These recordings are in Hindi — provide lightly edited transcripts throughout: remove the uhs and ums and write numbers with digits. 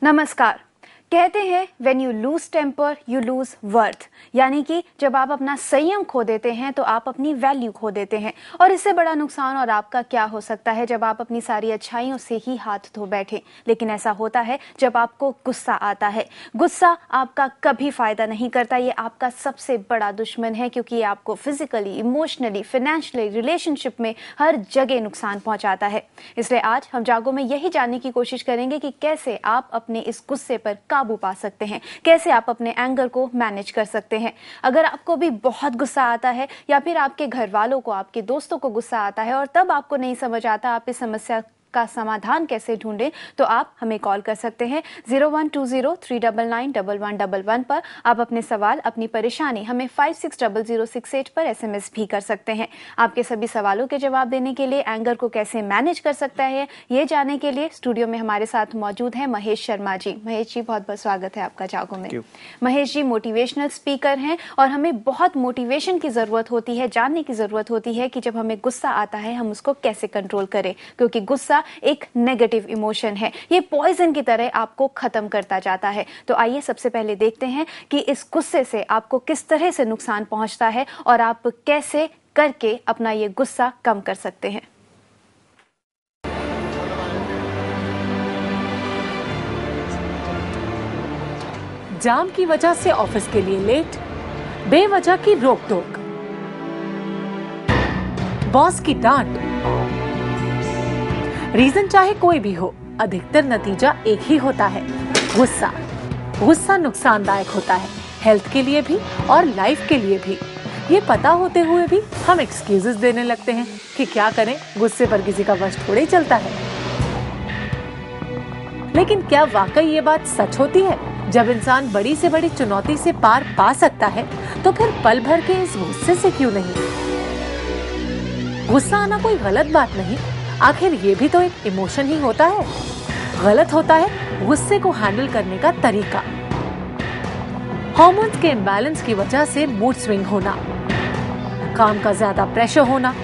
नमस्कार। कहते हैं when you lose temper you lose worth, यानी कि जब आप अपना संयम खो देते हैं तो आप अपनी वैल्यू खो देते हैं। और इससे बड़ा नुकसान और आपका क्या हो सकता है जब आप अपनी सारी अच्छाइयों से ही हाथ धो बैठे। लेकिन ऐसा होता है जब आपको गुस्सा आता है। गुस्सा आपका कभी फायदा नहीं करता, ये आपका सबसे बड़ा दुश्मन है, क्योंकि ये आपको फिजिकली, इमोशनली, फाइनेंशियली, रिलेशनशिप में हर जगह नुकसान पहुंचाता है। इसलिए आज हम जागो में यही जानने की कोशिश करेंगे कि कैसे आप अपने इस गुस्से पर काबू पा सकते हैं, कैसे आप अपने एंगर को मैनेज कर सकते हैं। अगर आपको भी बहुत गुस्सा आता है या फिर आपके घर वालों को, आपके दोस्तों को गुस्सा आता है और तब आपको नहीं समझ आता आप इस समस्या का समाधान कैसे ढूंढें, तो आप हमें कॉल कर सकते हैं 0120399111 पर। आप अपने सवाल, अपनी परेशानी हमें 560068 पर SMS भी कर सकते हैं। आपके सभी सवालों के जवाब देने के लिए, एंगर को कैसे मैनेज कर सकता है ये जानने के लिए स्टूडियो में हमारे साथ मौजूद हैं महेश शर्मा जी। महेश जी, बहुत बहुत स्वागत है आपका जागो में। महेश जी मोटिवेशनल स्पीकर हैं और हमें बहुत मोटिवेशन की जरूरत होती है, जानने की जरूरत होती है कि जब हमें गुस्सा आता है हम उसको कैसे कंट्रोल करें, क्योंकि गुस्सा एक नेगेटिव इमोशन है। ये पॉइजन की तरह आपको खत्म करता जाता है। तो आइए सबसे पहले देखते हैं कि इस गुस्से से आपको किस तरह से नुकसान पहुंचता है और आप कैसे करके अपना ये गुस्सा कम कर सकते हैं। जाम की वजह से ऑफिस के लिए लेट, बेवजह की रोक टोक, बॉस की डांट, रीजन चाहे कोई भी हो, अधिकतर नतीजा एक ही होता है, गुस्सा। गुस्सा नुकसानदायक होता है, हेल्थ के लिए भी और लाइफ के लिए भी। ये पता होते हुए भी हम एक्सक्यूजेस देने लगते हैं कि क्या करें, गुस्से पर किसी का वश थोड़े ही चलता है। लेकिन क्या वाकई ये बात सच होती है? जब इंसान बड़ी से बड़ी चुनौती से पार पा सकता है तो फिर पल भर के इस गुस्से से क्यों नहीं? गुस्सा आना कोई गलत बात नहीं, आखिर ये भी तो एक इमोशन ही होता है। गलत होता है गुस्से को हैंडल करने का तरीका। हार्मोन्स के इम्बैलेंस की वजह से मूड स्विंग होना, काम का ज्यादा प्रेशर होना,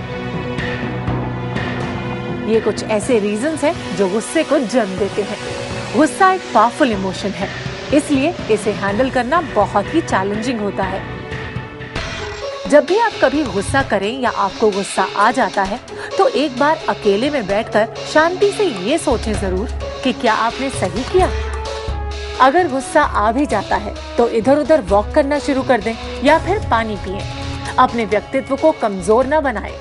ये कुछ ऐसे रीजंस हैं जो गुस्से को जन्म देते हैं। गुस्सा एक पावरफुल इमोशन है, इसलिए इसे हैंडल करना बहुत ही चैलेंजिंग होता है। जब भी आप कभी गुस्सा करें या आपको गुस्सा आ जाता है तो एक बार अकेले में बैठकर शांति से ये सोचें जरूर कि क्या आपने सही किया। अगर गुस्सा आ भी जाता है तो इधर उधर वॉक करना शुरू कर दें या फिर पानी पिएं। अपने व्यक्तित्व को कमजोर न बनाएं।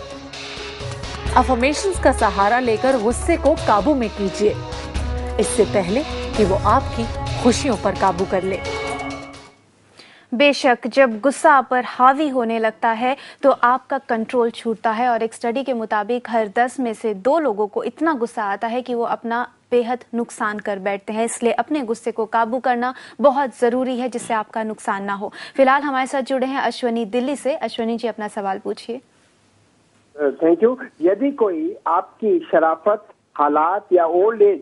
अफर्मेशंस का सहारा लेकर गुस्से को काबू में कीजिए, इससे पहले कि वो आपकी खुशियों पर काबू कर ले। बेशक जब गुस्सा आप पर हावी होने लगता है तो आपका कंट्रोल छूटता है और एक स्टडी के मुताबिक हर 10 में से 2 लोगों को इतना गुस्सा आता है कि वो अपना बेहद नुकसान कर बैठते हैं। इसलिए अपने गुस्से को काबू करना बहुत जरूरी है जिससे आपका नुकसान ना हो। फिलहाल हमारे साथ जुड़े हैं अश्वनी दिल्ली से। अश्वनी जी, अपना सवाल पूछिए। Thank you. यदि कोई आपकी शराफत, हालात या ओल्ड एज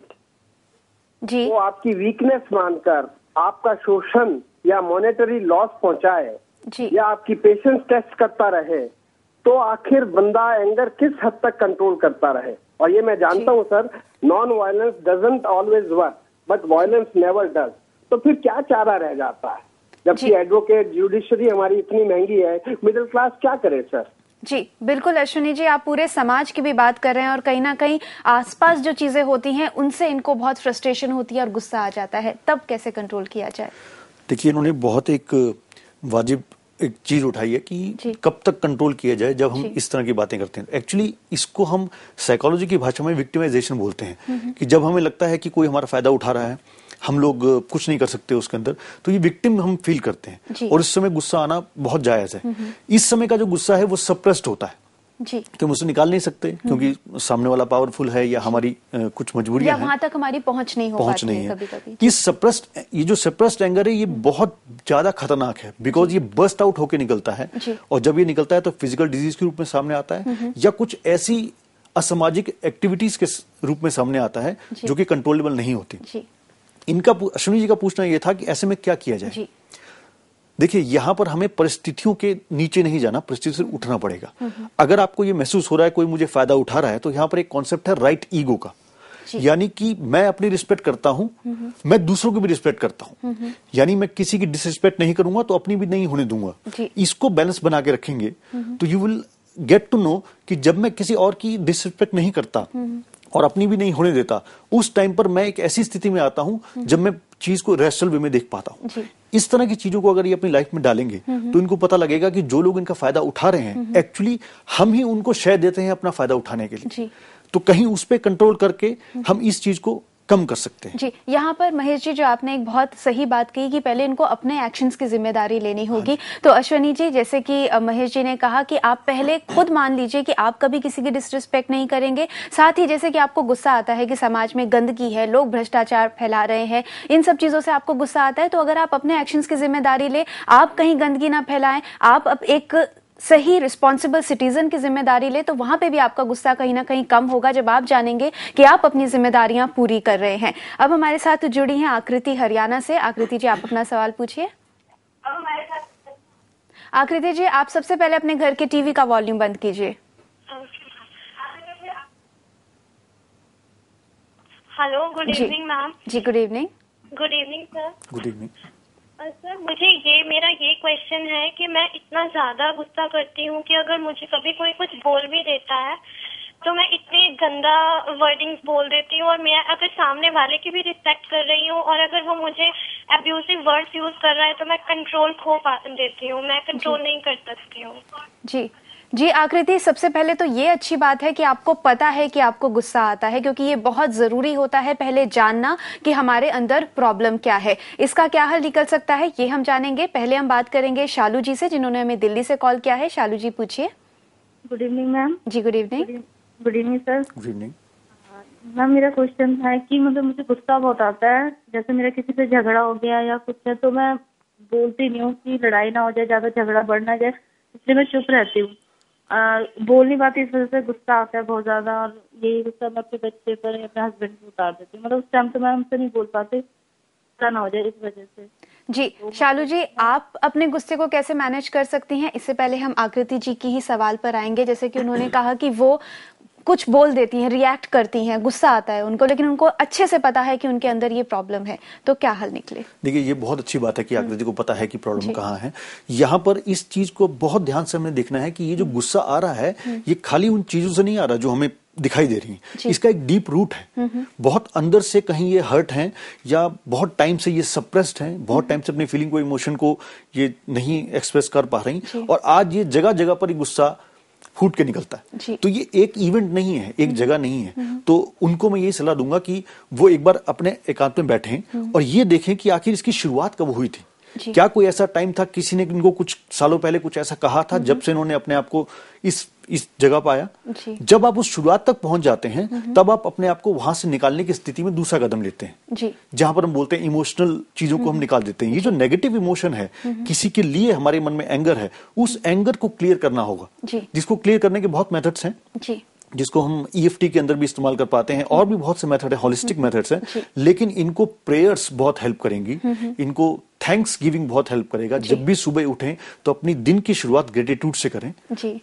जी वो आपकी वीकनेस मानकर आपका शोषण या मॉनेटरी लॉस पहुंचाए जी या आपकी पेशेंस टेस्ट करता रहे, तो आखिर बंदा एंगर किस हद तक कंट्रोल करता रहे। और ये मैं जानता हूँ sir, non violence doesn't always work but violence never does. तो फिर क्या चारा रह जाता है? जबकि एडवोकेट, जुडिशरी हमारी इतनी महंगी है, मिडिल क्लास क्या करे सर? जी बिल्कुल अश्विनी जी, आप पूरे समाज की भी बात कर रहे हैं और कहीं ना कहीं आसपास जो चीजें होती हैं उनसे इनको बहुत फ्रस्ट्रेशन होती है और गुस्सा आ जाता है, तब कैसे कंट्रोल किया जाए? देखिए, इन्होंने बहुत एक वाजिब एक चीज उठाई है कि कब तक कंट्रोल किया जाए जब हम इस तरह की बातें करते हैं। एक्चुअली इसको हम साइकोलॉजी की भाषा में विक्टिमाइजेशन बोलते हैं कि जब हमें लगता है कि कोई हमारा फायदा उठा रहा है, हम लोग कुछ नहीं कर सकते उसके अंदर, तो ये विक्टिम हम फील करते हैं और इस समय गुस्सा आना बहुत जायज है। इस समय का जो गुस्सा है वो सप्रेस्ड होता है जी, कि हम उससे निकाल नहीं सकते क्योंकि सामने वाला पावरफुल है या हमारी कुछ मजबूरियां हैं, वहां तक हमारी पहुंच नहीं हो पाती है कभी-कभी। ये जो सप्रेस्ड एंगर है ये बहुत ज्यादा खतरनाक है, बिकॉज ये बर्स्ट आउट होकर निकलता है और जब ये निकलता है तो फिजिकल डिजीज के रूप में सामने आता है या कुछ ऐसी असामाजिक एक्टिविटीज के रूप में सामने आता है जो कि कंट्रोलेबल नहीं होती। इनका अश्विनी जी का पूछना यह था कि ऐसे में क्या किया जाए। देखिए, यहां पर हमें परिस्थितियों के नीचे नहीं जाना, परिस्थिति से उठना पड़ेगा। अगर आपको ये महसूस हो रहा है कोई मुझे फायदा उठा रहा है, तो यहां पर एक कॉन्सेप्ट है राइट ईगो का यानी कि मैं अपनी रिस्पेक्ट करता हूं, मैं दूसरों की भी रिस्पेक्ट करता हूं, यानी मैं किसी की डिसरिस्पेक्ट नहीं करूंगा तो अपनी भी नहीं होने दूंगा। इसको बैलेंस बना के रखेंगे तो you will get to know कि जब मैं किसी और की डिसरिस्पेक्ट नहीं करता और अपनी भी नहीं होने देता, उस टाइम पर मैं एक ऐसी स्थिति में आता हूं जब मैं चीज को रैशनल वे में देख पाता हूं। इस तरह की चीजों को अगर ये अपनी लाइफ में डालेंगे तो इनको पता लगेगा कि जो लोग इनका फायदा उठा रहे हैं एक्चुअली हम ही उनको शेयर देते हैं अपना फायदा उठाने के लिए। तो कहीं उस पर कंट्रोल करके हम इस चीज को कम कर सकते हैं। जी, यहाँ पर महेश जी जो आपने एक बहुत सही बात कही कि पहले इनको अपने एक्शंस की जिम्मेदारी लेनी होगी। तो अश्वनी जी, जैसे कि महेश जी ने कहा कि आप पहले खुद मान लीजिए कि आप कभी किसी की डिसरिस्पेक्ट नहीं करेंगे। साथ ही जैसे कि आपको गुस्सा आता है कि समाज में गंदगी है, लोग भ्रष्टाचार फैला रहे हैं, इन सब चीजों से आपको गुस्सा आता है, तो अगर आप अपने एक्शंस की जिम्मेदारी ले, आप कहीं गंदगी ना फैलाएं, आप अब एक सही रिस्पॉन्सिबल सिटीजन की जिम्मेदारी ले, तो वहां पे भी आपका गुस्सा कहीं ना कहीं कम होगा जब आप जानेंगे कि आप अपनी जिम्मेदारियां पूरी कर रहे हैं। अब हमारे साथ जुड़ी हैं आकृति हरियाणा से। आकृति जी, आप अपना सवाल पूछिए। आकृति जी, आप सबसे पहले अपने घर के टीवी का वॉल्यूम बंद कीजिए। Hello, good evening ma'am. जी, good evening. Good evening sir. Good evening sir, मुझे मेरा ये क्वेश्चन है कि मैं इतना ज्यादा गुस्सा करती हूँ कि अगर मुझे कभी कोई कुछ बोल भी देता है तो मैं इतनी गंदा वर्डिंग्स बोल देती हूँ, और मैं अगर सामने वाले की भी रिस्पेक्ट कर रही हूँ और अगर वो मुझे अब्यूजिव वर्ड्स यूज कर रहा है तो मैं कंट्रोल खो देती हूँ, मैं कंट्रोल नहीं कर सकती हूँ। जी आकृति, सबसे पहले तो ये अच्छी बात है कि आपको पता है कि आपको गुस्सा आता है, क्योंकि ये बहुत जरूरी होता है पहले जानना कि हमारे अंदर प्रॉब्लम क्या है। इसका क्या हल निकल सकता है ये हम जानेंगे। पहले हम बात करेंगे शालू जी से, जिन्होंने हमें दिल्ली से कॉल किया है। शालू जी, पूछिए। Good evening ma'am. जी, good evening. Good evening sir. Good evening ma'am, मेरा क्वेश्चन है कि मतलब मुझे गुस्सा बहुत आता है, जैसे मेरा किसी से झगड़ा हो गया या कुछ है तो मैं बोलती नहीं हूँ कि लड़ाई ना हो जाए, ज्यादा झगड़ा बढ़ ना जाए, इसलिए मैं चुप रहती हूँ। बोल नहीं पाती, इस वजह से गुस्सा आता है बहुत ज्यादा, और यही गुस्सा मैं अपने बच्चे पर या अपने हस्बैंड पर उतार देती हूँ। मतलब उस टाइम तो मैं उनसे नहीं बोल पाती, गुस्सा ना हो जाए इस वजह से। जी शालू जी, आप अपने गुस्से को कैसे मैनेज कर सकती हैं? इससे पहले हम आकृति जी की ही सवाल पर आएंगे। जैसे कि उन्होंने कहा कि वो कुछ बोल देती हैं, रिएक्ट करती हैं, गुस्सा आता है उनको, लेकिन उनको अच्छे से पता है कि उनके अंदर ये प्रॉब्लम है, तो क्या हल निकले? देखिए, ये बहुत अच्छी बात है कि आकृति को पता है कि प्रॉब्लम कहाँ है। यहाँ पर इस चीज को बहुत ध्यान से हमें देखना है कि ये जो गुस्सा आ रहा है ये खाली उन चीजों से नहीं आ रहा जो हमें दिखाई दे रही है। इसका एक डीप रूट है, बहुत अंदर से कहीं ये हर्ट है या बहुत टाइम से ये सप्रेस्ड है, बहुत टाइम से अपनी फीलिंग को, इमोशन को ये नहीं एक्सप्रेस कर पा रही, और आज ये जगह जगह पर गुस्सा फूट के निकलता है। तो ये एक इवेंट नहीं है, एक जगह नहीं है। तो उनको मैं ये सलाह दूंगा कि वो एक बार अपने एकांत में बैठें और ये देखें कि आखिर इसकी शुरुआत कब हुई थी। क्या कोई ऐसा टाइम था, किसी ने इनको कुछ सालों पहले कुछ ऐसा कहा था जब से इन्होंने अपने आप को इस जगह पाया? जब आप उस शुरुआत तक पहुंच जाते हैं तब आप अपने आप को वहां से निकालने की स्थिति में दूसरा कदम लेते हैं, जहां पर हम बोलते हैं इमोशनल चीजों को हम निकाल देते हैं। ये जो नेगेटिव इमोशन है, किसी के लिए हमारे मन में एंगर है, उस एंगर को क्लियर करना होगा, जिसको क्लियर करने के बहुत मेथड्स हैं, जिसको हम EFT के अंदर भी इस्तेमाल कर पाते हैं, और भी बहुत से मेथड है, होलिस्टिक मेथड्स हैं, लेकिन इनको प्रेयर्स बहुत हेल्प करेंगी, इनको थैंक्स गिविंग बहुत हेल्प करेगा। जब भी सुबह उठें तो अपनी दिन की शुरुआत ग्रेटिट्यूड से करें,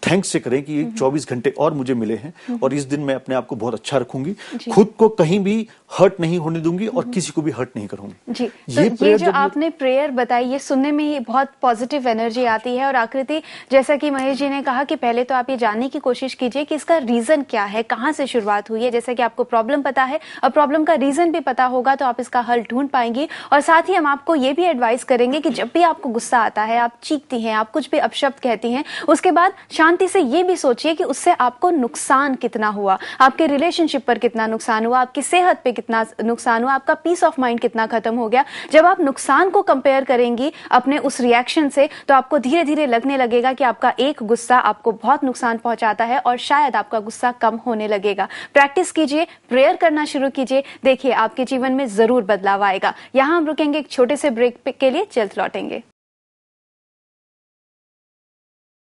थैंक्स से करें कि 24 घंटे और मुझे मिले हैं और इस दिन मैं अपने आप को बहुत अच्छा रखूंगी, खुद को कहीं भी हर्ट नहीं होने दूंगी और किसी को भी हर्ट नहीं करूंगी। जी, तो ये जो आपने प्रेयर बताई, ये सुनने में ही बहुत पॉजिटिव एनर्जी आती है। और आकृति, जैसा कि महेश जी ने कहा कि पहले तो आप ये जानने की कोशिश कीजिए कि इसका रीजन क्या है, कहाँ से शुरुआत हुई है। जैसे कि आपको प्रॉब्लम पता है और प्रॉब्लम का रीजन भी पता होगा तो आप इसका हल ढूंढ पाएंगे। और साथ ही हम आपको ये भी एडवाइस करेंगे कि जब भी आपको गुस्सा आता है, आप चीखती हैं, आप कुछ भी अपशब्द कहती हैं, उसके बाद शांति से ये भी सोचिए कि उससे आपको नुकसान कितना हुआ, आपके रिलेशनशिप पर कितना नुकसान हुआ, आपकी सेहत पे कितना नुकसान हुआ, आपका पीस ऑफ माइंड कितना खत्म हो गया। जब आप नुकसान को कंपेयर करेंगी अपने उस रिएक्शन से, तो आपको धीरे धीरे लगने लगेगा कि आपका एक गुस्सा आपको बहुत नुकसान पहुंचाता है और शायद आपका गुस्सा कम होने लगेगा। प्रैक्टिस कीजिए, प्रेयर करना शुरू कीजिए, देखिए आपके जीवन में जरूर बदलाव आएगा। यहां हम रुकेंगे एक छोटे से ब्रेक के लिए, जल्द लौटेंगे।